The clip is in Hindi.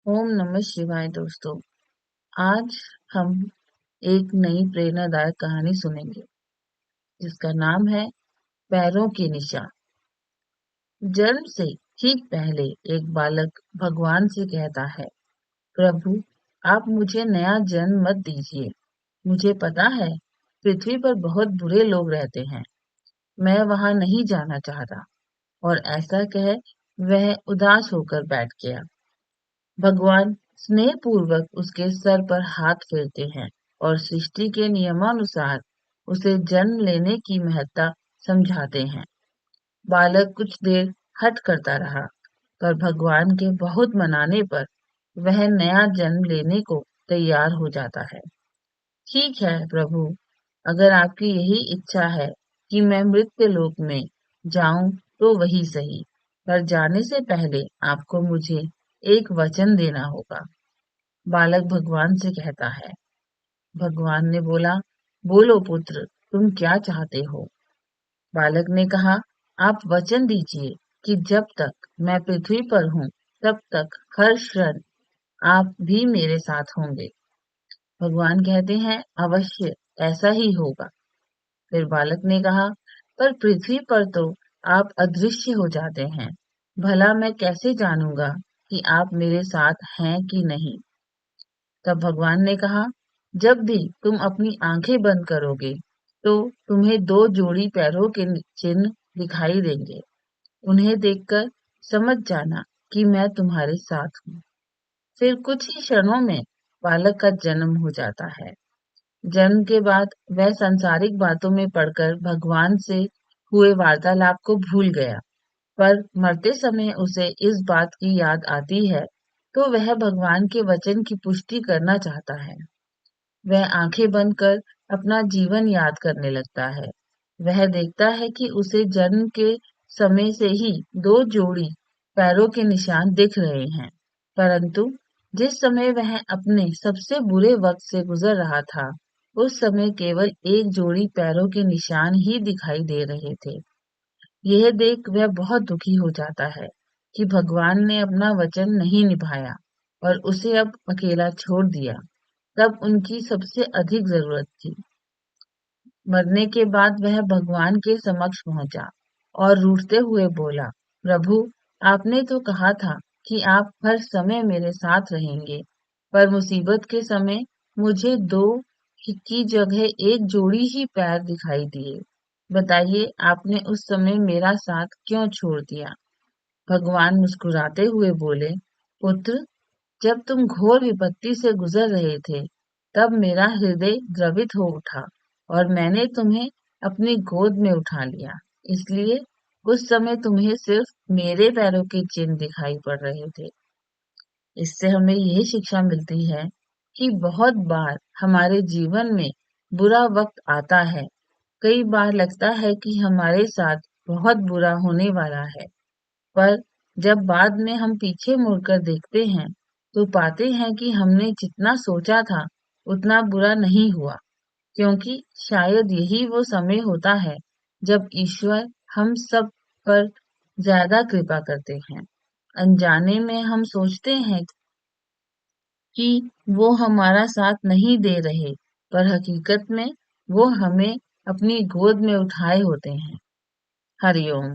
ओम नमः शिवाय दोस्तों। आज हम एक नई प्रेरणादायक कहानी सुनेंगे जिसका नाम है पैरों के निशान। जन्म से ठीक पहले एक बालक भगवान से कहता है, प्रभु आप मुझे नया जन्म मत दीजिए। मुझे पता है पृथ्वी पर बहुत बुरे लोग रहते हैं। मैं वहां नहीं जाना चाहता। और ऐसा कह वह उदास होकर बैठ गया। भगवान स्नेह पूर्वक उसके सर पर हाथ फेरते हैं और सृष्टि के नियमानुसार उसे जन्म लेने की महत्ता समझाते हैं। बालक कुछ देर हठ करता रहा, पर भगवान के बहुत मनाने पर वह नया जन्म लेने को तैयार हो जाता है। ठीक है प्रभु, अगर आपकी यही इच्छा है कि मैं मृत्यु लोक में जाऊं तो वही सही, पर जाने से पहले आपको मुझे एक वचन देना होगा। बालक भगवान से कहता है। भगवान ने बोला, बोलो पुत्र, तुम क्या चाहते हो? बालक ने कहा, आप वचन दीजिए कि जब तक मैं पृथ्वी पर हूँ तब तक हर क्षण आप भी मेरे साथ होंगे। भगवान कहते हैं, अवश्य ऐसा ही होगा। फिर बालक ने कहा, पर पृथ्वी पर तो आप अदृश्य हो जाते हैं। भला मैं कैसे जानूंगा कि आप मेरे साथ हैं कि नहीं? तब भगवान ने कहा, जब भी तुम अपनी आंखें बंद करोगे तो तुम्हें दो जोड़ी पैरों के चिन्ह दिखाई देंगे। उन्हें देखकर समझ जाना कि मैं तुम्हारे साथ हूँ। फिर कुछ ही क्षणों में बालक का जन्म हो जाता है। जन्म के बाद वह सांसारिक बातों में पड़कर भगवान से हुए वार्तालाप को भूल गया। पर मरते समय उसे इस बात की याद आती है तो वह भगवान के वचन की पुष्टि करना चाहता है। वह आंखें बंद कर अपना जीवन याद करने लगता है। वह देखता है कि उसे जन्म के समय से ही दो जोड़ी पैरों के निशान दिख रहे हैं, परंतु जिस समय वह अपने सबसे बुरे वक्त से गुजर रहा था, उस समय केवल एक जोड़ी पैरों के निशान ही दिखाई दे रहे थे। यह देख वह बहुत दुखी हो जाता है कि भगवान ने अपना वचन नहीं निभाया और उसे अब अकेला छोड़ दिया। तब उनकी सबसे अधिक जरूरत थी। मरने के बाद वह भगवान के समक्ष पहुंचा और रूठते हुए बोला, प्रभु आपने तो कहा था कि आप हर समय मेरे साथ रहेंगे, पर मुसीबत के समय मुझे दो की जगह एक जोड़ी ही पैर दिखाई दिए। बताइए आपने उस समय मेरा साथ क्यों छोड़ दिया? भगवान मुस्कुराते हुए बोले, पुत्र जब तुम घोर विपत्ति से गुजर रहे थे, तब मेरा हृदय द्रवित हो उठा और मैंने तुम्हें अपनी गोद में उठा लिया। इसलिए उस समय तुम्हें सिर्फ मेरे पैरों के चिन्ह दिखाई पड़ रहे थे। इससे हमें यही शिक्षा मिलती है कि बहुत बार हमारे जीवन में बुरा वक्त आता है। कई बार लगता है कि हमारे साथ बहुत बुरा होने वाला है, पर जब बाद में हम पीछे मुड़कर देखते हैं तो पाते हैं कि हमने जितना सोचा था उतना बुरा नहीं हुआ, क्योंकि शायद यही वो समय होता है जब ईश्वर हम सब पर ज्यादा कृपा करते हैं। अनजाने में हम सोचते हैं कि वो हमारा साथ नहीं दे रहे, पर हकीकत में वो हमें अपनी गोद में उठाए होते हैं। हरिओम।